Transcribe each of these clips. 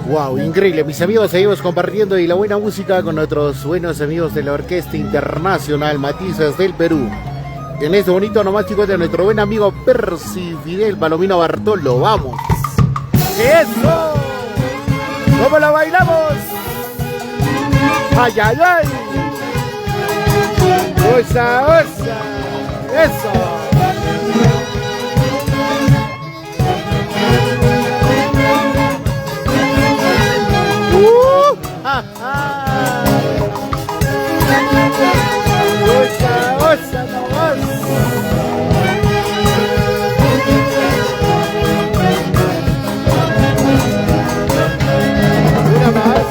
Wow, increíble, mis amigos, seguimos compartiendo y la buena música con nuestros buenos amigos de la Orquesta Internacional Matices del Perú. En este bonito nomástico de nuestro buen amigo Percy Fidel Palomino Bartolo. ¡Vamos! ¡Eso! ¿Cómo la bailamos? ¡Ay, ay, ay! ¡Osa, osa! ¡Eso! ¡Ja, ja! ¡Osa, osa, no más! Una más.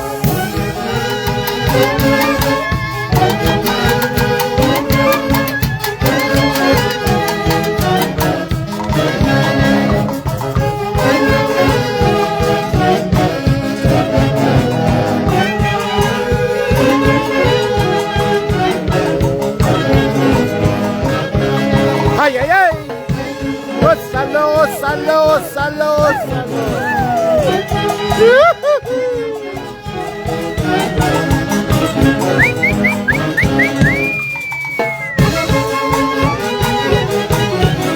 ¡Ay, ay, ay! ¡Ósalo, ósalo, ósalo, ósalo!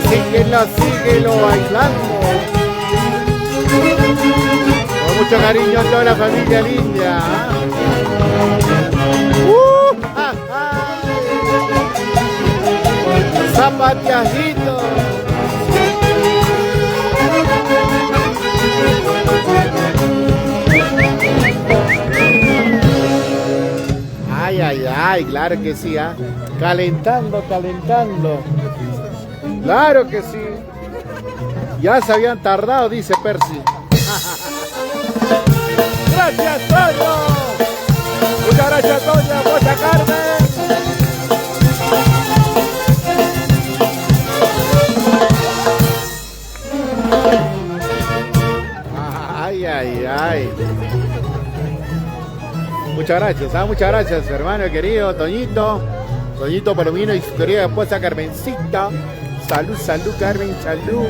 Síguelo, síguelo bailando. Con mucho cariño a toda la familia linda. ¡Ja, ja! Zapateajito. Ay, ay, ay, claro que sí, ¿ah? Calentando, calentando. Claro que sí. Ya se habían tardado, dice Percy. Gracias, Toño. Muchas gracias, Toño. Mucha Carmen. Ay, ay, ay. Muchas gracias, hermano querido, Toñito. Toñito Palomino y su querida esposa Carmencita. Salud, salud, Carmen, salud.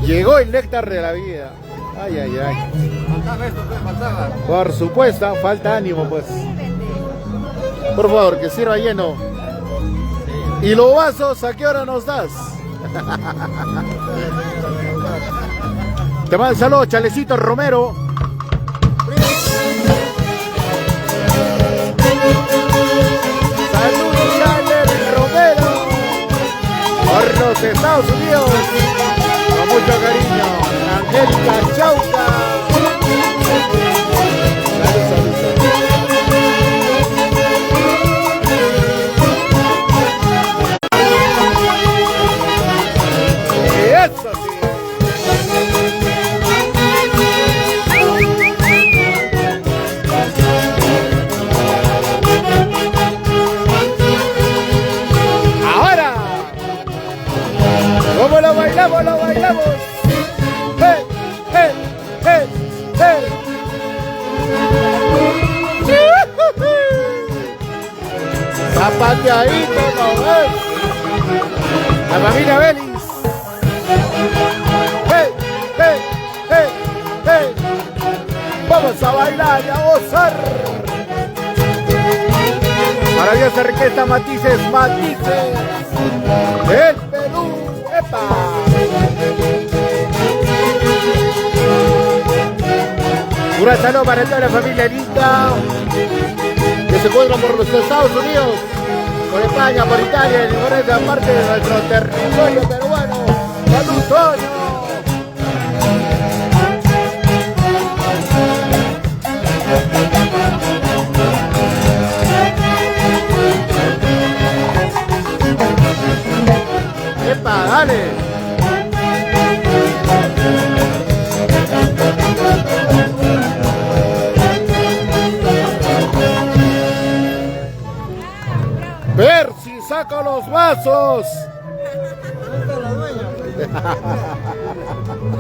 Llegó el néctar de la vida. Ay, ay, ay. Faltaba esto, pues, faltaba. Por supuesto, falta ánimo, pues. Por favor, que sirva lleno. ¿Y los vasos a qué hora nos das? Te mando saludos, Chalecito Romero. Salud, Chale Romero. Por los Estados Unidos. Con mucho cariño. Angélica Chauca. Salud, salud, salud. Eso sí. Ahora, ¿cómo lo bailamos? Lo bailamos. ¡Hey, hey, hey, hey! Zapateadito, ¿no ves? La familia Belis. ¡Hey, hey, hey, hey! Vamos a bailar y a gozar. Maravillosa Orquesta Matices, Matices del Perú. ¡Epa! Un gran saludo para toda la familia linda que se encuentran por los Estados Unidos, por España, por Italia, y por esa parte de nuestro territorio peruano. ¡Salud, Toño! ¡Epa, dale! Percy, saca los vasos.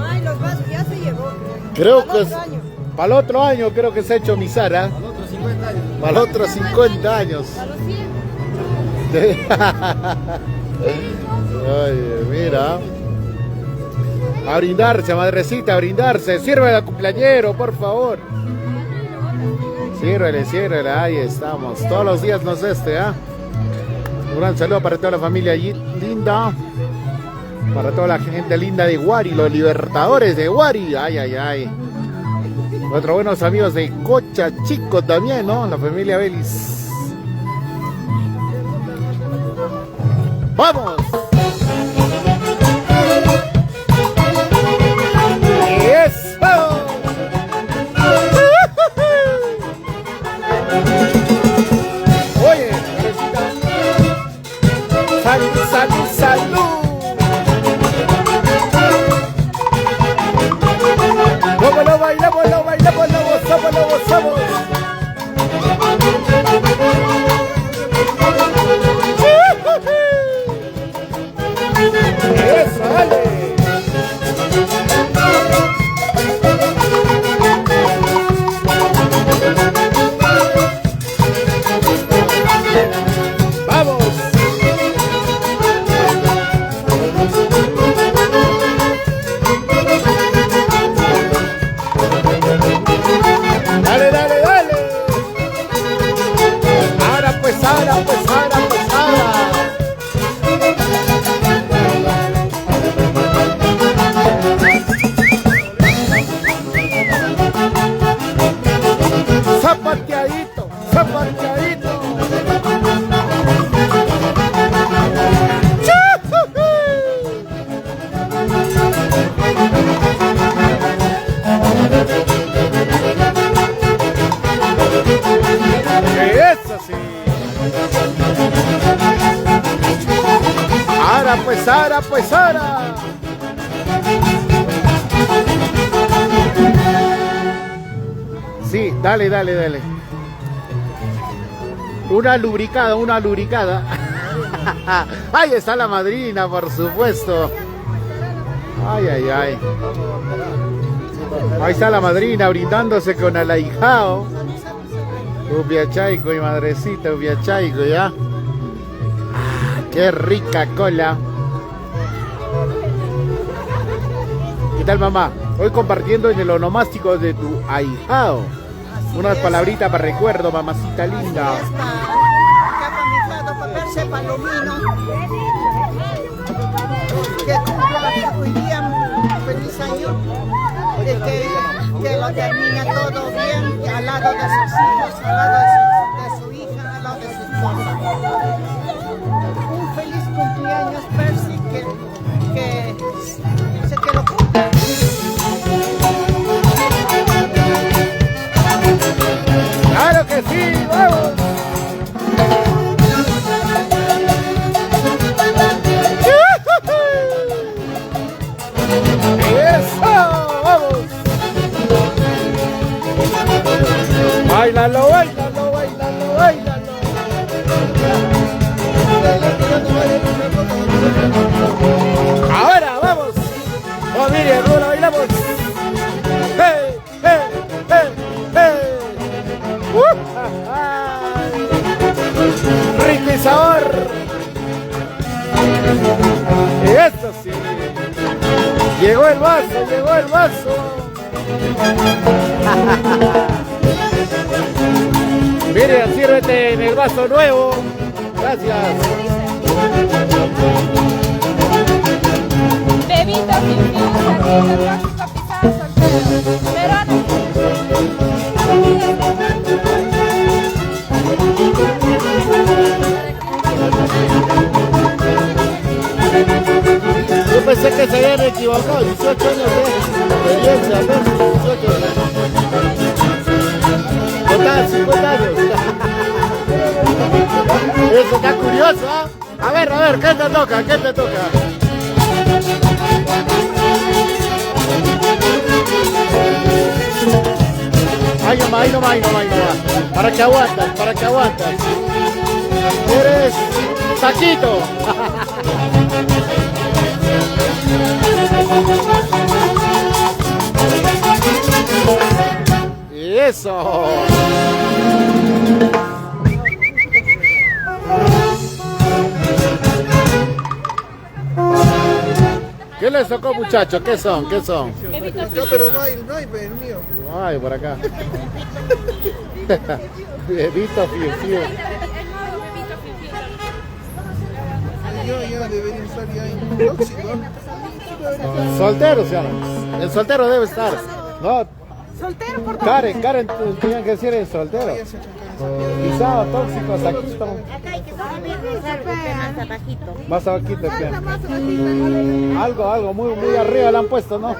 Ay, los vasos ya se llevó. Creo que para el otro año creo que se ha hecho mi Sara. Al otro 50 años. Para los otros 50 años. A los 100. Ay, mira. A brindarse, madrecita, a brindarse. Sírvele al cumpleañero, por favor. Sírvele, ahí estamos. Todos los días nos ¿ah? Un gran saludo para toda la familia allí, linda. Para toda la gente linda de Huari, los libertadores de Huari. Ay, ay, ay. Nuestros buenos amigos de Cocha Chico también, ¿no? La familia Belis. ¡Vamos! ¡Eso! Oye, salud, salud, salud. ¿Cómo lo bailamos, lo gozamos, lo gozamos? ¡Eso, dale! ¡Vamos! ¡Dale, dale, dale! Ahora pues, ahora pues, ahora pues, ahora. Zapateadito, zapateadito. Eso sí. Ahora pues, ahora pues, ahora. Sí, dale, dale, dale. Una lubricada, una lubricada. Ahí está la madrina, por supuesto. Ay, ay, ay. Ahí está la madrina brindándose con el ahijao. Ubiachaico y madrecita, Ubiachaico, ¿ya? Ah, qué rica cola. ¿Qué tal, mamá? Hoy compartiendo en el onomástico de tu ahijao. Unas palabritas para recuerdo, mamacita linda. Papel palomino. Que cumpla hoy día feliz año. Que lo termine todo bien al lado de sus hijos, al lado de su hija, al lado de su esposa. Un feliz cumpleaños, Percy, que lo cumpla. ¡Claro que sí! ¡Vamos! ¡Eso! ¡Vamos! ¡Báilalo, báilalo, báilalo, báilalo! ¡Ahora, vamos! ¡Oh, Miriam, ahora bailamos! ¡Hey, hey, hey, hey! ¡Rico y sabor! ¡Eso sí! ¡Llegó el vaso, llegó el vaso! Miriam, sírvete en el vaso nuevo. Gracias. Bebitos infinitas, Yo pensé que se habían equivocado, 18 años de experiencia, ¿no? 18 años. Total, 50 años. Eso está curioso, ¿ah? A ver, ¿qué te toca? ¿Qué te toca? Ahí nomás, ahí nomás, ahí nomás, ahí nomás. Para que aguantas. Eres saquito. Eso. ¿Qué les tocó, muchachos? ¿Qué son? ¿Qué son? No, pero no hay, pues, el mío. Ay, por acá. Bebito Fiu Fiu. Ya debería estar ya en tóxico. Soltero, señor. El soltero debe estar. No, Soltero por Karen tenía que decir el soltero. Pisado, tóxicos, aquí estamos. Acá hay que saber más abajito. Más abajito, ¿qué? Algo, muy arriba le han puesto, ¿no?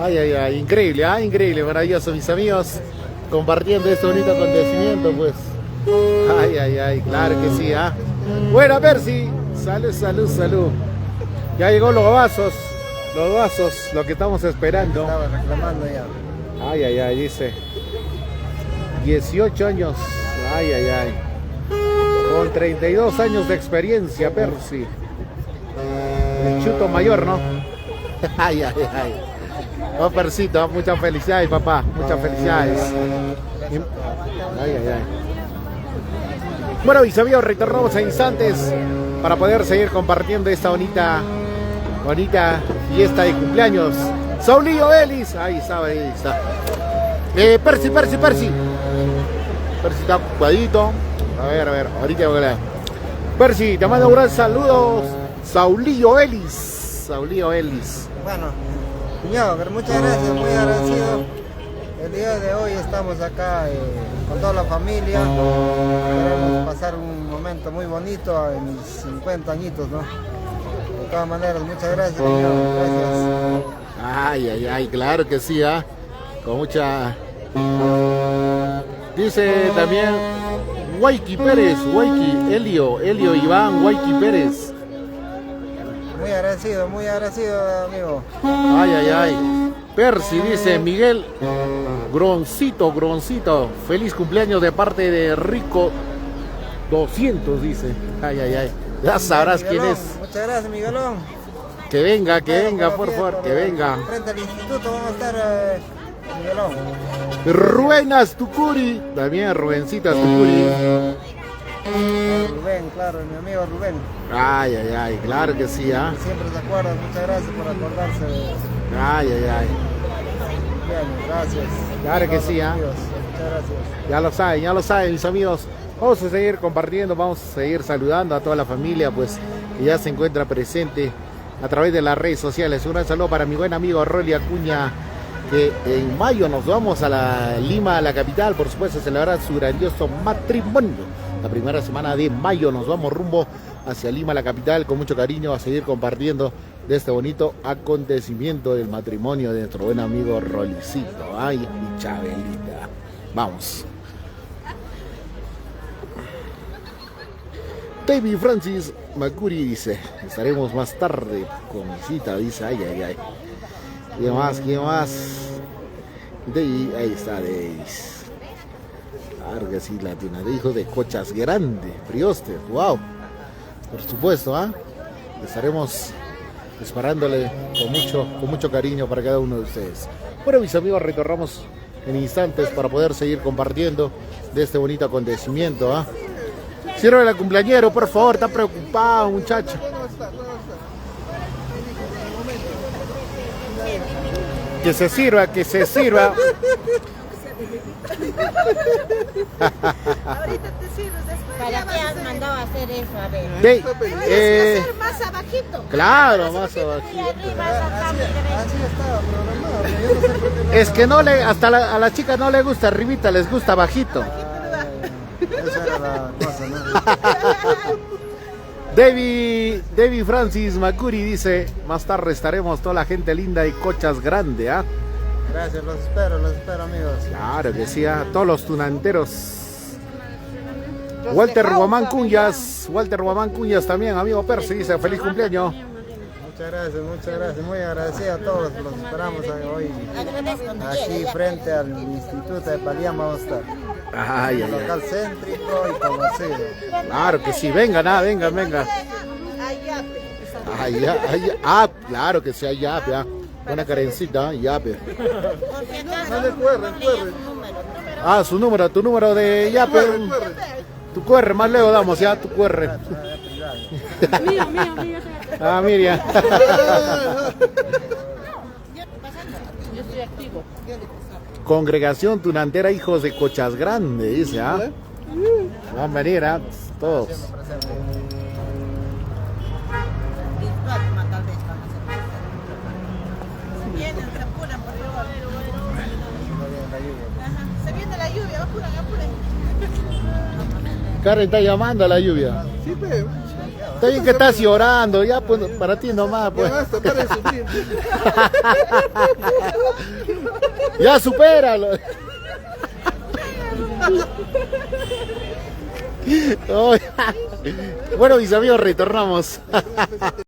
Ay, increíble, maravilloso, mis amigos, compartiendo este bonito acontecimiento, pues. Ay, claro que sí, ¿ah? Bueno, Percy, salud. Ya llegó los vasos, lo que estamos esperando. Estaba reclamando ya. Ay, dice. 18 años, ay. Con 32 años de experiencia, Percy. El chuto mayor, ¿no? Ay. Oh, Percito, muchas felicidades, papá. Muchas felicidades. Ay. Bueno, mis amigos, retornamos a instantes para poder seguir compartiendo esta bonita fiesta de cumpleaños. Saulillo Ellis. Ahí está. Percy. Percy está ocupadito. A ver, ahorita voy a leer. Percy, te mando un gran saludo. Saulillo Ellis. Bueno, señor, pero muchas gracias, muy agradecido. El día de hoy estamos acá con toda la familia. Queremos pasar un momento muy bonito en mis 50 añitos, ¿no? De todas maneras, muchas gracias, señor. Gracias. Ay, claro que sí, ¿ah? Con mucha... Dice también Waiki Pérez, Elio Iván, Waiki Pérez. Muy agradecido, amigo. Ay. Percy dice Miguel Groncito. Feliz cumpleaños de parte de Rico 200, dice. Ay. Ya sabrás quién es. Muchas gracias, Miguelón. Que venga, por favor, que venga. Frente al instituto vamos a estar, Miguelón. Rubén Astucuri, también Rubencita Astucuri. Rubén, claro, mi amigo Rubén. Ay, claro que sí, ¿ah? Siempre se acuerda, muchas gracias por acordarse de Ay. Bien, gracias. Claro que sí, ¿ah? Muchas gracias. Ya lo saben, mis amigos. Vamos a seguir compartiendo, vamos a seguir saludando a toda la familia, pues, que ya se encuentra presente a través de las redes sociales. Un gran saludo para mi buen amigo Rolly Acuña, que en mayo nos vamos a Lima, la capital, por supuesto, a celebrar su grandioso matrimonio. La primera semana de mayo nos vamos rumbo hacia Lima, la capital, con mucho cariño a seguir compartiendo de este bonito acontecimiento del matrimonio de nuestro buen amigo Rolicito. Ay, mi Chabelita. Vamos. David Francis Macuri dice, estaremos más tarde con visita, dice, ay. ¿Quién más? David, ahí está David. Larga sí, latina, de hijo de Cochas Grande, Prioste, wow. Por supuesto, estaremos esperándole con mucho cariño para cada uno de ustedes. Bueno, mis amigos, retornamos en instantes para poder seguir compartiendo de este bonito acontecimiento. Sirve al cumpleañero, por favor, está preocupado, muchacho. Que se sirva. Ahorita te sirves, después ¿Para ya qué vas a has hacer- mandado a hacer eso? A ver. Tienes que hacer más abajito. Claro, más Y abajito. arriba esa tabla que ven. Así estaba programado, pero yo no sé por qué no. Es que a la chica no le gusta arribita, les gusta bajito. Esa era la cosa, ¿no? David Francis Macuri dice, más tarde estaremos toda la gente linda de Cochas Grande, Gracias, los espero, amigos. Claro que sí, todos los tunanteros. Walter Guamán Cuñas también, amigo Percy, dice, feliz cumpleaños. Muchas gracias, muy agradecido a todos, los esperamos hoy Agradezco cuando aquí llegue, ya. frente al Instituto de Paliama vamos a estar. Ay. Local céntrico y conocido. Claro que sí, vengan. Claro que sí, allá. Buena carencita, yape. Por si acaso, No le cuerren. Tu número de yape. Tu QR, más luego damos ya, tu QR. Mío. Ah, Miriam. Yo estoy activo. Congregación Tunantera Hijos de Cochas Grande, dice, ¿ah? Van a venir, ¿ah? Todos. Se viene la lluvia, apuren. Karen está llamando a la lluvia. Sí, pero. Está bien que estás llorando, ya pues, para ti nomás, pues. Ya basta, para de sufrir. Ya supéralo. Bueno, mis amigos, retornamos.